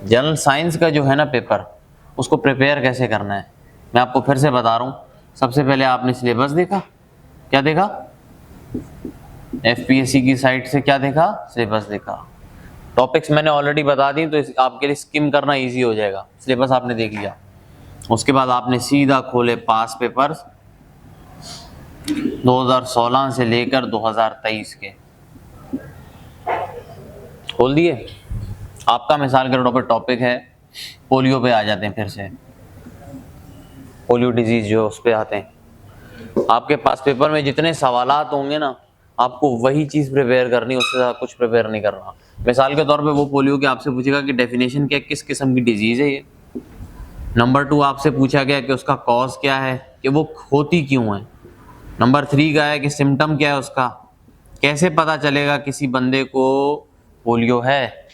General science का जो है ना पेपर, उसको प्रिपेयर कैसे करना है मैं आपको फिर से बता रहा हूँ। सबसे पहले आपने सिलेबस देखा, क्या देखा, एफपीएससी की साइट से क्या देखा, सिलेबस देखा। टॉपिक्स मैंने ऑलरेडी बता दी तो आपके लिए स्किम करना इजी हो जाएगा। सिलेबस आपने देख लिया, उसके बाद आपने सीधा खोले पास पेपर्स 2016 से लेकर 2023 के खोल दिए। आपका मिसाल के तौर पर टॉपिक है पोलियो पे आ जाते हैं, फिर से पोलियो डिजीज जो उस पे आते हैं। आपके पास पेपर में जितने सवालात होंगे ना, आपको वही चीज़ प्रिपेयर करनी, उससे ज़्यादा कुछ प्रिपेयर नहीं करना। मिसाल के तौर पे वो पोलियो के आपसे पूछेगा कि डेफिनेशन क्या, किस किस्म की डिजीज़ है ये। नंबर 2 आपसे पूछा गया कि उसका कॉज क्या है, कि वो होती क्यों है। नंबर 3 का है कि सिम्टम क्या है उसका, कैसे पता चलेगा किसी बंदे को पोलियो है।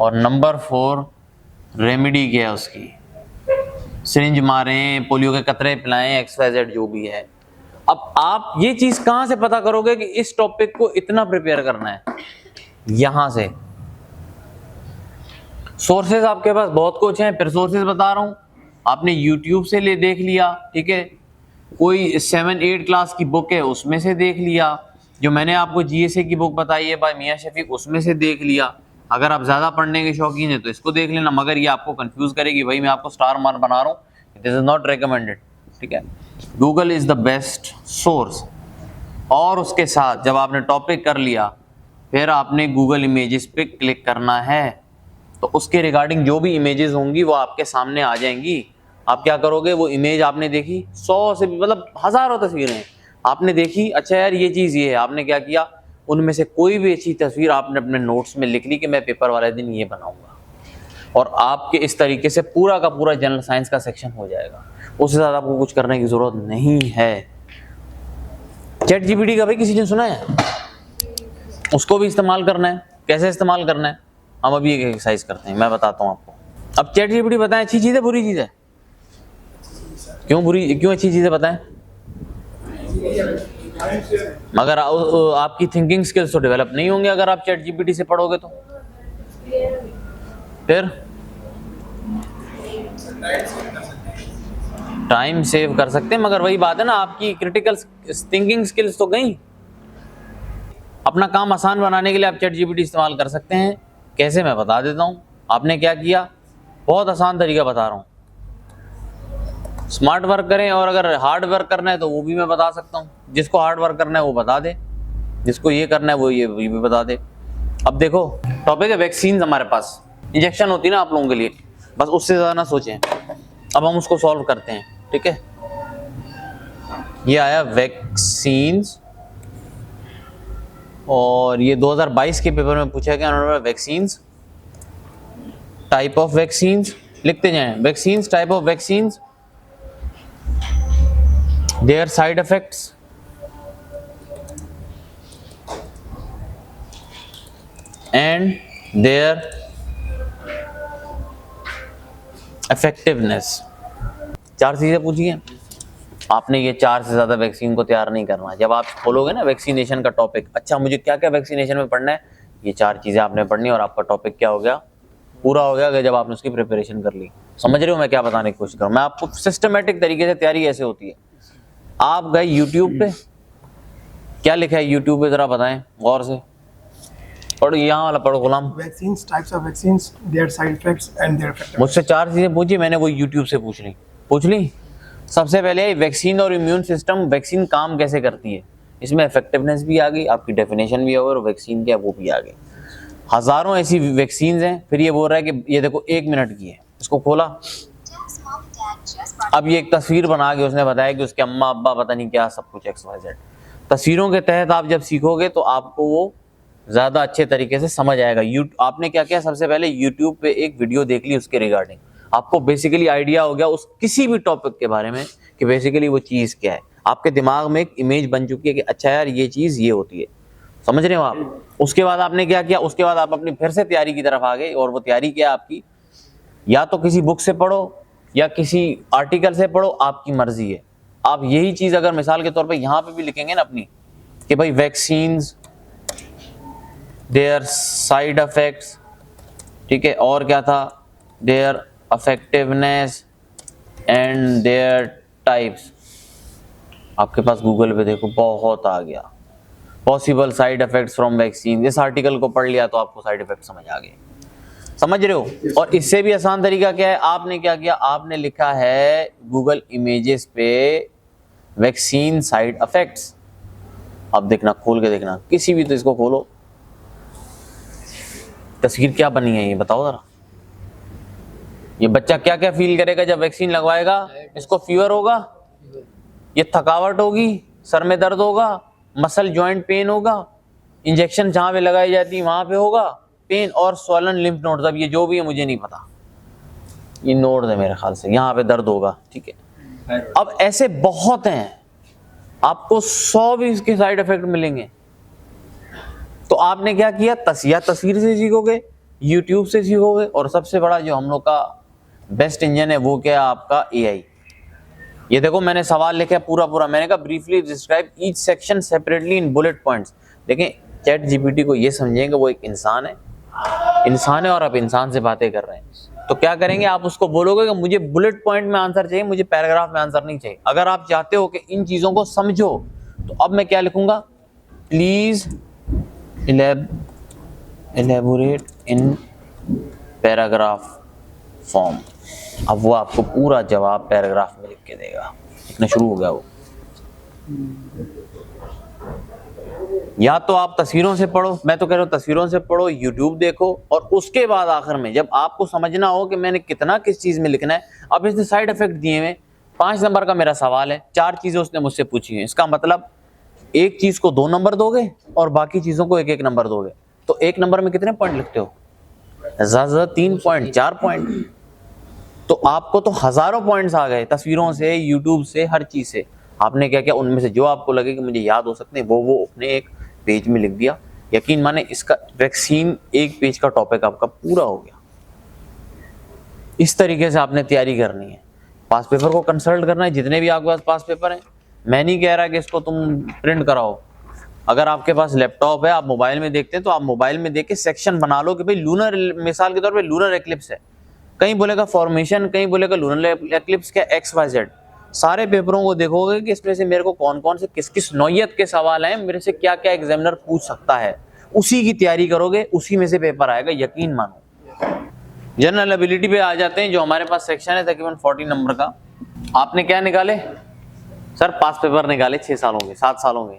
और नंबर 4 रेमेडी क्या है उसकी, सिरिंज मारें, पोलियो के कतरे पिलाएं, XYZ जो भी है। अब आप ये चीज कहां से पता करोगे कि इस टॉपिक को इतना प्रिपेयर करना है, यहां से। सोर्सेज आपके पास बहुत कुछ हैं, फिर सोर्सेज बता रहा हूं। आपने YouTube से ले देख लिया, ठीक है, कोई 7-8 क्लास की बुक है उसमें से देख लिया, जो मैंने आपको GSA की बुक बताई है बाय मियां शफीक उसमें से देख लिया। अगर आप ज्यादा पढ़ने के शौकीन हैं तो इसको देख लेना, मगर ये आपको कंफ्यूज करेगी। भाई मैं आपको स्टार मार्क बना रहा हूँ, दिस इज नॉट रिकमेंडेड, ठीक है। Google is the best source. और उसके साथ जब आपने टॉपिक कर लिया, फिर आपने गूगल इमेजेस पे क्लिक करना है, तो उसके रिगार्डिंग जो भी इमेजेस होंगी वो आपके सामने आ जाएंगी। आप क्या करोगे, वो इमेज आपने देखी, 100 से भी मतलब हजारों तस्वीरें आपने देखी, अच्छा यार ये चीज़ ये है, आपने क्या किया, उनमें से कोई भी अच्छी तस्वीर आपने अपने नोट्स में लिख ली कि मैं पेपर वाले दिन ये बनाऊंगा, और आपके इस तरीके से पूरा का पूरा जनरल साइंस का सेक्शन हो जाएगा। उससे ज़्यादा आपको कुछ करने की ज़रूरत नहीं है। ChatGPT का भाई किसी ने सुना है, उसको भी इस्तेमाल करना है। कैसे इस्तेमाल करना है, हम अभी एक एक्सरसाइज करते हैं, मैं बताता हूँ आपको। अब ChatGPT बताएं अच्छी चीज़ है बुरी चीज़ है, क्यों अच्छी चीज़ है बताएं। मगर आपकी थिंकिंग स्किल्स तो डेवलप नहीं होंगे अगर आप ChatGPT से पढ़ोगे तो। फिर टाइम सेव कर सकते हैं, मगर वही बात है ना, आपकी क्रिटिकल थिंकिंग स्किल्स तो गई। अपना काम आसान बनाने के लिए आप ChatGPT इस्तेमाल कर सकते हैं। कैसे, मैं बता देता हूँ। आपने क्या किया, बहुत आसान तरीका बता रहा हूँ। स्मार्ट वर्क करें, और अगर हार्ड वर्क करना है तो वो भी मैं बता सकता हूँ। जिसको हार्ड वर्क करना है वो बता दे, जिसको ये करना है वो ये भी बता दे। अब देखो टॉपिक है वैक्सीन। हमारे पास इंजेक्शन होती है ना आप लोगों के लिए, बस उससे ज़्यादा ना सोचें। अब हम उसको सॉल्व करते हैं, ठीक है। ये आया वैक्सीन्स, और ये 2022 के पेपर में पूछा गया वैक्सीन्स, टाइप ऑफ वैक्सीन्स, लिखते जाएं, vaccines, type of vaccines, their side effects and their effectiveness। 4 चीजें पूछी हैं आपने। ये 4 से ज्यादा वैक्सीन को तैयार नहीं करना। जब आप खोलोगे ना वैक्सीनेशन का टॉपिक, अच्छा मुझे क्या क्या वैक्सीनेशन में पढ़ना है, ये 4 चीजें आपने पढ़नी, और आपका टॉपिक क्या हो गया, पूरा हो गया, जब आपने उसकी प्रिपरेशन कर ली। समझ रहे हो मैं क्या बताने की कोशिश कर रहा हूँ। मैं आपको सिस्टमेटिक तरीके से तैयारी कैसे होती है। आप गए YouTube पे, क्या लिखा है YouTube पे जरा बताएं गौर से, पढ़ो, यहाँ वाला पढ़ो गुलाम। Vaccines, types of vaccines, their side effects and their effectiveness. मुझसे 4 चीजें पूछी, मैंने वो YouTube से पूछ ली। सबसे पहले वैक्सीन और इम्यून सिस्टम, वैक्सीन काम कैसे करती है, इसमें इफेक्टिवनेस भी आ गई, आपकी डेफिनेशन भी और वैक्सीन क्या वो भी आ गई। हजारों ऐसी वैक्सीन हैं। फिर ये बोल रहा है कि ये देखो 1 मिनट की है, इसको खोला, अब ये एक तस्वीर बना के उसने बताया कि उसके अम्मा अब्बा पता नहीं क्या सब कुछ XYZ। तस्वीरों के तहत आप जब सीखोगे तो आपको वो ज़्यादा अच्छे तरीके से समझ आएगा। आपने क्या किया, सबसे पहले YouTube पे एक वीडियो देख ली उसके रिगार्डिंग, आपको बेसिकली आइडिया हो गया उस किसी भी टॉपिक के बारे में कि बेसिकली वो चीज़ क्या है। आपके दिमाग में एक इमेज बन चुकी है कि अच्छा यार ये चीज़ ये होती है, समझ रहे हो आप। उसके बाद आपने क्या किया, उसके बाद आप अपनी फिर से तैयारी की तरफ आ गए, और वो तैयारी क्या आपकी, या तो किसी बुक से पढ़ो या किसी आर्टिकल से पढ़ो, आपकी मर्जी है। आप यही चीज अगर मिसाल के तौर पे यहाँ पे भी लिखेंगे ना अपनी, कि भाई वैक्सीन्स, देयर साइड इफेक्ट्स, ठीक है, और क्या था, their effectiveness and their types. आपके पास गूगल पे देखो बहुत आ गया। Possible side effects from vaccine, इस आर्टिकल को पढ़ लिया तो आपको साइड इफेक्ट समझ आ गए, समझ रहे हो। और इससे भी आसान तरीका क्या है, आपने क्या किया, आपने लिखा है गूगल इमेजेस पे वैक्सीन साइड इफेक्ट्स। अब देखना, खोल के देखना किसी भी, तो इसको खोलो, तस्वीर क्या बनी है ये बताओ जरा। ये बच्चा क्या क्या फील करेगा जब वैक्सीन लगवाएगा? इसको फीवर होगा, ये थकावट होगी, सर में दर्द होगा, मसल जॉइंट पेन होगा, इंजेक्शन जहां पे लगाई जाती है वहां पे होगा पेन, और स्वॉलन लिम्फ नोड्स, अब ये जो भी है मुझे नहीं पता, ये नोड है मेरे ख्याल से, यहाँ पे दर्द होगा, ठीक है। अब ऐसे बहुत हैं, आपको 100 भी इसके साइड इफेक्ट मिलेंगे। तो आपने क्या किया, तस्वीर से सीखोगे, यूट्यूब से सीखोगे, और सबसे बड़ा जो हम लोग का बेस्ट इंजन है वो क्या है, आपका AI। ये देखो मैंने सवाल लिखा है पूरा, मैंने कहा briefly describe each section separately in bullet points. देखें चैट GPT को ये समझेंगे वो एक इंसान है और आप इंसान से बातें कर रहे हैं, तो क्या करेंगे, आप उसको बोलोगे कि मुझे बुलेट पॉइंट में आंसर चाहिए, मुझे पैराग्राफ में आंसर नहीं चाहिए। अगर आप चाहते हो कि इन चीजों को समझो, तो अब मैं क्या लिखूंगा, please elaborate in paragraph form. अब वो आपको पूरा जवाब पैराग्राफ में लिख के देगा, लिखना शुरू हो गया वो। या तो आप तस्वीरों से पढ़ो, मैं तो कह रहा हूँ तस्वीरों से पढ़ो, यूट्यूब देखो, और उसके बाद आखिर में जब आपको समझना हो कि मैंने कितना किस चीज में लिखना है, अब इसने साइड इफेक्ट दिए हुए, 5 नंबर का मेरा सवाल है, 4 चीजें उसने मुझसे पूछी हैं, इसका मतलब एक चीज को 2 नंबर दोगे और बाकी चीजों को 1-1 नंबर दोगे, तो 1 नंबर में कितने पॉइंट लिखते हो, ज्यादा 3 पॉइंट 4 पॉइंट, तो आपको तो हजारों पॉइंट्स आ गए तस्वीरों से, यूट्यूब से, हर चीज से। आपने क्या किया, उनमें से जो आपको लगे कि मुझे याद हो सकते हैं वो अपने एक पेज में लिख दिया। यकीन माने इसका वैक्सीन 1 पेज का टॉपिक आपका पूरा हो गया। इस तरीके से आपने तैयारी करनी है, पास पेपर को कंसल्ट करना है, जितने भी आपके पास पास पेपर हैं। मैं नहीं कह रहा कि इसको तुम प्रिंट कराओ, अगर आपके पास लैपटॉप है, आप मोबाइल में देखते हैं, तो आप मोबाइल में देख के सेक्शन बना लो कि भाई लूनर, मिसाल के तौर पे लूनर एक्लिप्स है, कहीं बोलेगा फॉर्मेशन, कहीं बोलेगा लूनर एक्लिप्स क्या, XYZ। सारे पेपरों को देखोगे कि इसमें से मेरे को कौन कौन से किस किस नौयत के सवाल हैं, मेरे से क्या क्या एग्जामिनर पूछ सकता है, उसी की तैयारी करोगे, उसी में से पेपर आएगा, यकीन मानो। जनरल एबिलिटी पे आ जाते हैं, जो हमारे पास सेक्शन है तकरीबन 40 नंबर का। आपने क्या निकाले सर, पास पेपर निकाले 6 सालों के, 7 सालों के,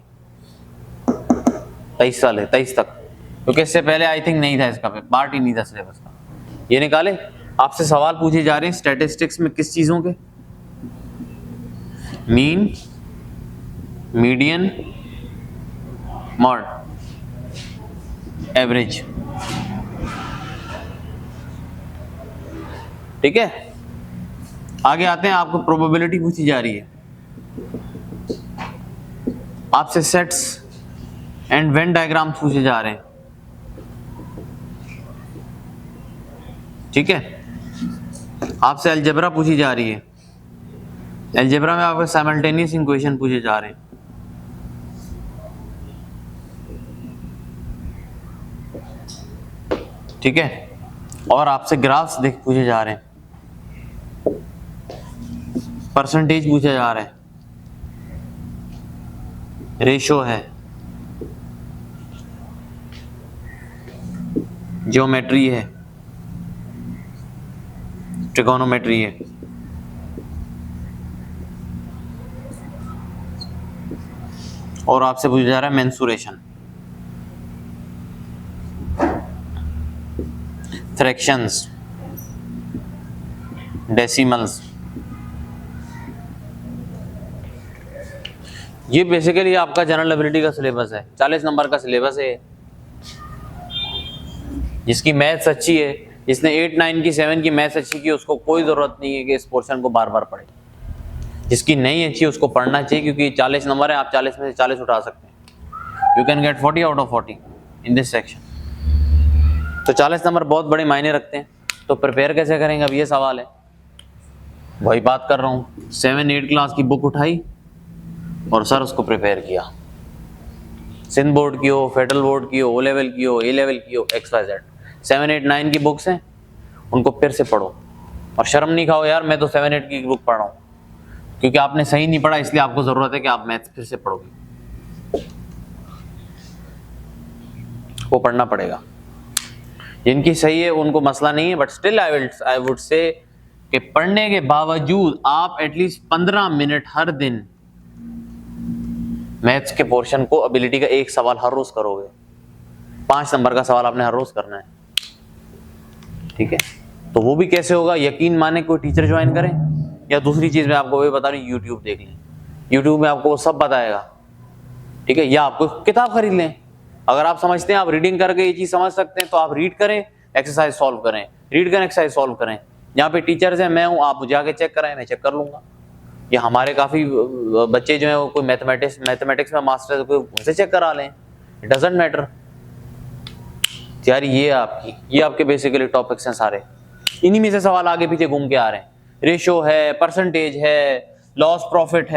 23 साल है, 23 तक, क्योंकि इससे पहले आई थिंक नहीं था, इसका पार्ट ही नहीं था सिलेबस का। ये निकाले, आपसे सवाल पूछे जा रहे हैं स्टैटिस्टिक्स में किस चीजों के, मीन, मीडियन, मॉड, एवरेज, ठीक है। आगे आते हैं, आपको प्रोबेबिलिटी पूछी जा रही है, आपसे सेट्स एंड वेन डायग्राम पूछे जा रहे हैं, ठीक है। आपसे अलजेब्रा पूछी जा रही है, अलजेब्रा में आपको साइमल्टेनियस इक्वेशन पूछे जा रहे हैं, ठीक है। और आपसे ग्राफ्स देख पूछे जा रहे हैं, परसेंटेज पूछे जा रहे हैं, रेशो है, ज्योमेट्री है, ट्रिगोनोमेट्री है, और आपसे पूछा जा रहा है मेंसुरेशन, फ्रैक्शंस, डेसिमल्स। ये बेसिकली आपका जनरल एबिलिटी का सिलेबस है, 40 नंबर का सिलेबस है। जिसकी मैथ्स अच्छी है, जिसने 8, 9 की 7 की मैथ्स अच्छी की, उसको कोई ज़रूरत नहीं है कि इस पोर्शन को बार बार पढ़े। जिसकी नहीं अच्छी उसको पढ़ना चाहिए, क्योंकि 40 नंबर है, आप 40 में से 40 उठा सकते हैं। You can get 40 out of 40 in this section. तो 40 नंबर बहुत बड़े मायने रखते हैं। तो प्रिपेयर कैसे करेंगे, अब ये सवाल है। वही बात कर रहा हूँ, 7, 8 क्लास की बुक उठाई और सर उसको प्रिपेयर किया। सिंध बोर्ड की हो, फेडरल बोर्ड की हो, O लेवल की हो, A लेवल की हो, XYZ, 7, 8, 9 की बुक्स हैं, उनको फिर से पढ़ो और शर्म नहीं खाओ यार मैं तो 7-8 की बुक पढ़ रहा हूँ, क्योंकि आपने सही नहीं पढ़ा इसलिए आपको जरूरत है कि आप मैथ्स फिर से पढ़ोगे, वो पढ़ना पड़ेगा। जिनकी सही है उनको मसला नहीं है, but still I would say कि पढ़ने के बावजूद आप एटलीस्ट 15 मिनट हर दिन मैथ्स के पोर्शन को, एबिलिटी का एक सवाल हर रोज करोगे। 5 नंबर का सवाल आपने हर रोज करना है, ठीक है। तो वो भी कैसे होगा, यकीन माने कोई टीचर ज्वाइन करें, या दूसरी चीज मैं आपको वही बता रही हूँ, यूट्यूब देख लें, यूट्यूब में आपको वो सब बताएगा, ठीक है। या आपको किताब खरीद लें, अगर आप समझते हैं आप रीडिंग करके ये चीज समझ सकते हैं तो आप रीड करें, एक्सरसाइज सॉल्व करें, रीड करें, एक्सरसाइज सॉल्व करें। यहाँ पे टीचर्स हैं, मैं हूँ, आप जाके चेक कराएं, मैं चेक कर लूंगा। या हमारे काफी बच्चे जो हैं वो कोई मैथमेटिक्स में मास्टर, कोई उनसे चेक करा लें, इट डजंट मैटर। यार ये आपके बेसिकली टॉपिक्स हैं सारे, इन्हीं में से सवाल आगे पीछे घूम के आ रहे हैं। रेशो है, परसेंटेज है, लॉस प्रॉफिट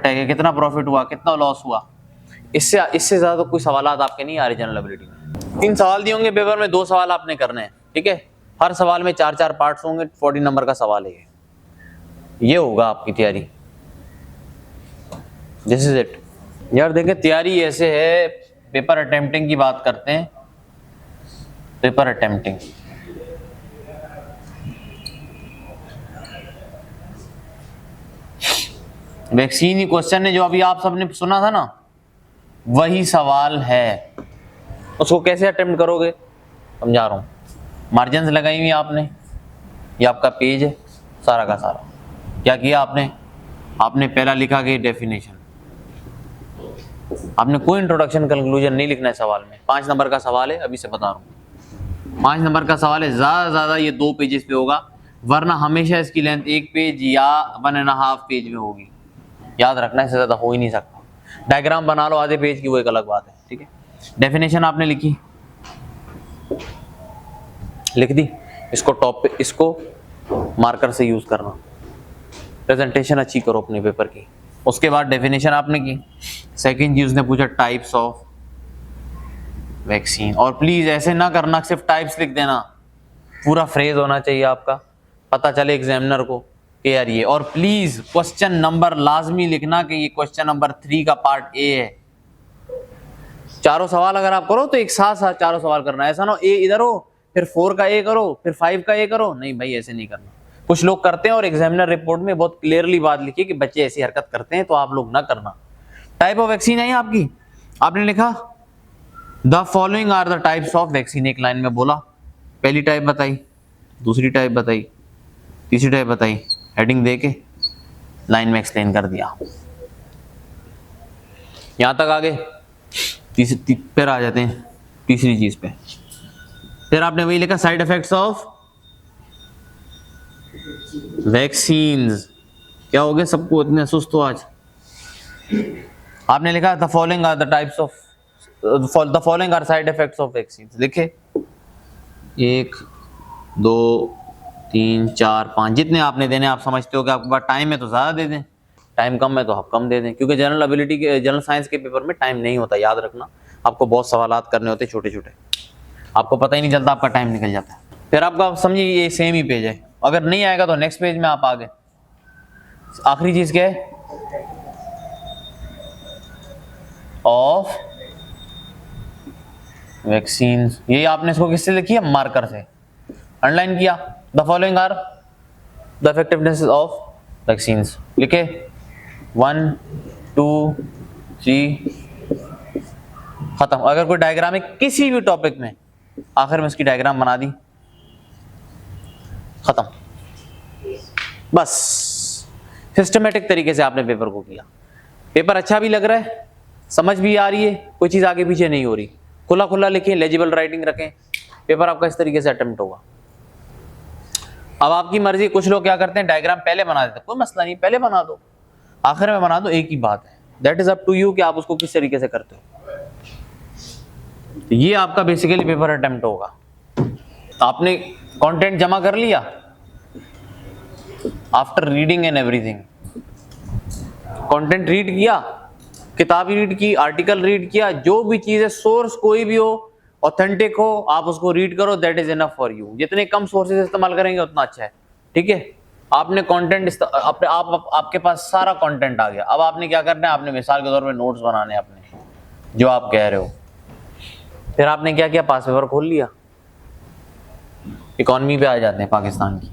है कि कितना प्रॉफिट हुआ, कितना लॉस हुआ, इससे ज्यादा कोई सवाल आपके नहीं आ रहे जनरल एबिलिटी में। 3 सवाल दिए होंगे पेपर में, 2 सवाल आपने करने हैं, ठीक है। हर सवाल में 4-4 पार्ट्स होंगे, 40 नंबर का सवाल है ये होगा आपकी तैयारी। दिस इज इट यार। देखें तैयारी ऐसे है, पेपर अटेम्प्टिंग की बात करते हैं, पेपर अटेम्प्टिंग वैक्सीन ही क्वेश्चन है जो अभी आप सबने सुना था ना, वही सवाल है। उसको कैसे अटेम्प्ट करोगे समझा रहा हूं। मार्जिन्स लगाई हुई आपने, ये आपका पेज है सारा का सारा। क्या किया आपने पहला लिखा कि डेफिनेशन, आपने कोई इंट्रोडक्शन कंक्लूजन नहीं लिखना है सवाल में। 5 नंबर का सवाल है, अभी से बता रहा हूँ, 5 नंबर का सवाल है, ज्यादा ये 2 पेजेस पे होगा, वरना हमेशा इसकी लेंथ 1 पेज या 1.5 पेज में होगी। याद रखना, इससे ज्यादा हो ही नहीं सकता। डायग्राम बना लो आधे पेज की, वो एक अलग बात है, ठीक है। डेफिनेशन आपने लिख दी, इसको टॉप पे, इसको मार्कर से यूज करना, प्रेजेंटेशन अच्छी करो अपने पेपर की। उसके बाद डेफिनेशन आपने की। सेकंड चीज उसने पूछा टाइप्स ऑफ वैक्सीन, और प्लीज ऐसे ना करना सिर्फ टाइप्स लिख देना, पूरा फ्रेज होना चाहिए आपका, पता चले एग्जामिनर को कि यार ये। और प्लीज क्वेश्चन नंबर लाजमी लिखना कि ये क्वेश्चन नंबर 3 का पार्ट ए है। चारों सवाल अगर आप करो तो एक साथ चारों सवाल करना, ऐसा ना हो ए इधर हो फिर 4 का ए करो फिर 5 का ए करो, नहीं भाई ऐसे नहीं करना। कुछ लोग करते हैं और एग्जामिनर रिपोर्ट में बहुत क्लियरली बात लिखी कि बच्चे ऐसी हरकत करते हैं, तो आप लोग ना करना। टाइप ऑफ वैक्सीन है आपकी, आपने लिखा the following are the types of vaccine, एक लाइन में बोला, पहली टाइप बताई, दूसरी टाइप बताई, तीसरी टाइप बताई, हेडिंग देके लाइन में एक्सप्लेन कर दिया। यहां तक आगे फिर आ जाते हैं तीसरी चीज पे। फिर आपने वही लिखा साइड इफेक्ट्स ऑफ वैक्सीन्स। क्या हो गया सबको इतने सुस्त हो आज। आपने लिखा the following are the types of, the following are side effects of vaccines. लिखे 1 2 3 4 5 जितने आपने देने, आप समझते हो कि आपके पास टाइम है तो ज्यादा दे दें, टाइम कम है तो आप कम दे दें, क्योंकि जनरल एबिलिटी के, जनरल साइंस के पेपर में टाइम नहीं होता, याद रखना। आपको बहुत सवालात करने होते छोटे छोटे, आपको पता ही नहीं चलता, आपका टाइम निकल जाता है। फिर आपका समझिए ये सेम ही पेज है, अगर नहीं आएगा तो नेक्स्ट पेज में आप आ गए। आखिरी चीज क्या है, ऑफ वैक्सीन, ये आपने इसको किससे लिखी है, मार्कर से अंडरलाइन किया। The following are the effectiveness of vaccines, लिखे 1 2 3 खत्म। अगर कोई डायग्राम है किसी भी टॉपिक में, आखिर में इसकी डायग्राम बना दी, खत्म। बस सिस्टमेटिक तरीके से आपने पेपर को किया। पेपर अच्छा भी लग रहा है, समझ भी आ रही है, कोई चीज आगे पीछे नहीं हो रही, खुला खुला लिखें, लेजिबल राइटिंग रखें, पेपर आपका इस तरीके से अटेम्प्ट होगा। अब आपकी मर्जी, कुछ लोग क्या करते हैं डायग्राम पहले बना देते हैं, कोई मसला नहीं, पहले बना दो, आखिर में बना दो, एक ही बात है। That is up to you कि आप उसको किस तरीके से करते हो। तो ये आपका बेसिकली पेपर अटेम्प्ट होगा। आपने कंटेंट जमा कर लिया after reading and everything, content read किया, किताब रीड की, आर्टिकल रीड किया, जो भी चीज है, सोर्स कोई भी हो, ऑथेंटिक हो, आप उसको रीड करो, that is enough for you. जितने कम सोर्सेज इस्तेमाल करेंगे उतना अच्छा है, ठीक है। आपने कंटेंट अपने आपके पास सारा कंटेंट आ गया, अब आपने क्या करना है, आपने मिसाल के तौर पे नोट्स बनाने हैं अपने, जो आप कह रहे हो। फिर आपने क्या किया, पास पेपर खोल लिया, इकोनॉमी पे आ जाते हैं पाकिस्तान की।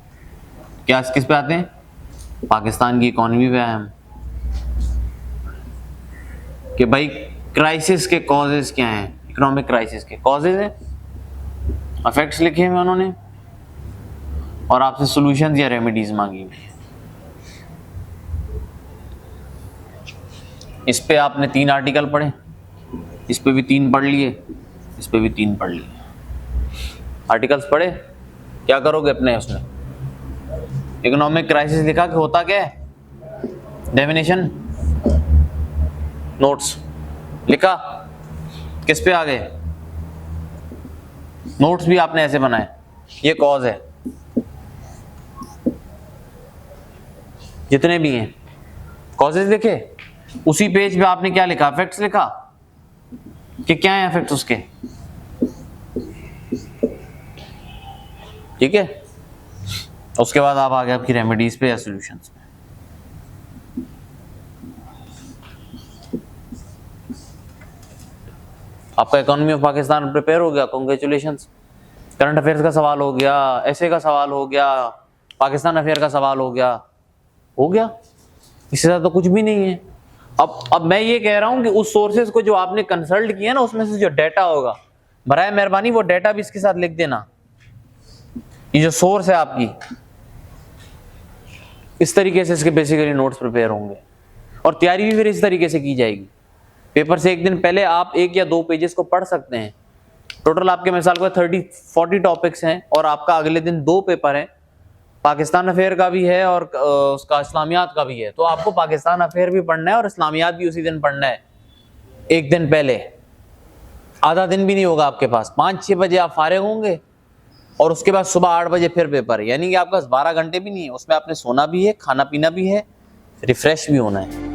क्या किस पे आते हैं, पाकिस्तान की इकोनॉमी पे आए हम, कि भाई क्राइसिस के कॉजेज क्या हैं, इकोनॉमिक क्राइसिस के कॉजेज हैं, इफेक्ट्स लिखे हुए उन्होंने, और आपसे सॉल्यूशंस या रेमेडीज मांगी हुई है। इस पे आपने 3 आर्टिकल पढ़े, इस पे भी 3 पढ़ लिए, इस पे भी 3 पढ़ लिए। आर्टिकल्स पढ़े, क्या करोगे अपने उसमें, इकोनॉमिक क्राइसिस लिखा कि होता क्या है, डेफिनेशन, नोट्स लिखा, किस पे आ गए, नोट्स भी आपने ऐसे बनाए, ये कॉज है, जितने भी हैं कॉजेज लिखे, उसी पेज पे आपने क्या लिखा, इफेक्ट्स लिखा कि क्या है इफेक्ट्स उसके, ठीक है। उसके बाद आप आगे आपकी रेमेडीज पे या सॉल्यूशंस पे। आपका इकोनॉमी ऑफ पाकिस्तान प्रिपेयर हो गया, कांग्रेचुलेशंस। करंट अफेयर्स का सवाल हो गया, ऐसे का सवाल हो गया, पाकिस्तान अफेयर का सवाल हो गया, इससे ज्यादा तो कुछ भी नहीं है। अब मैं ये कह रहा हूं कि उस सोर्सेज को जो आपने कंसल्ट किया ना, उसमें से जो डाटा होगा, बराए मेहरबानी वो डाटा भी इसके साथ लिख देना। ये जो सोर्स है आपकी, इस तरीके से इसके बेसिकली नोट्स प्रिपेयर होंगे, और तैयारी भी फिर इस तरीके से की जाएगी। पेपर से एक दिन पहले आप 1 या 2 पेजेस को पढ़ सकते हैं। टोटल आपके मिसाल को 30-40 टॉपिक्स हैं, और आपका अगले दिन 2 पेपर हैं, पाकिस्तान अफेयर का भी है और उसका इस्लामियात का भी है। तो आपको पाकिस्तान अफेयर भी पढ़ना है और इस्लामियात भी उसी दिन पढ़ना है, एक दिन पहले। आधा दिन भी नहीं होगा आपके पास, 5-6 बजे आप फारिग होंगे, और उसके बाद सुबह 8 बजे फिर पेपर, यानी कि आपके पास 12 घंटे भी नहीं है। उसमें आपने सोना भी है, खाना पीना भी है, रिफ्रेश भी होना है।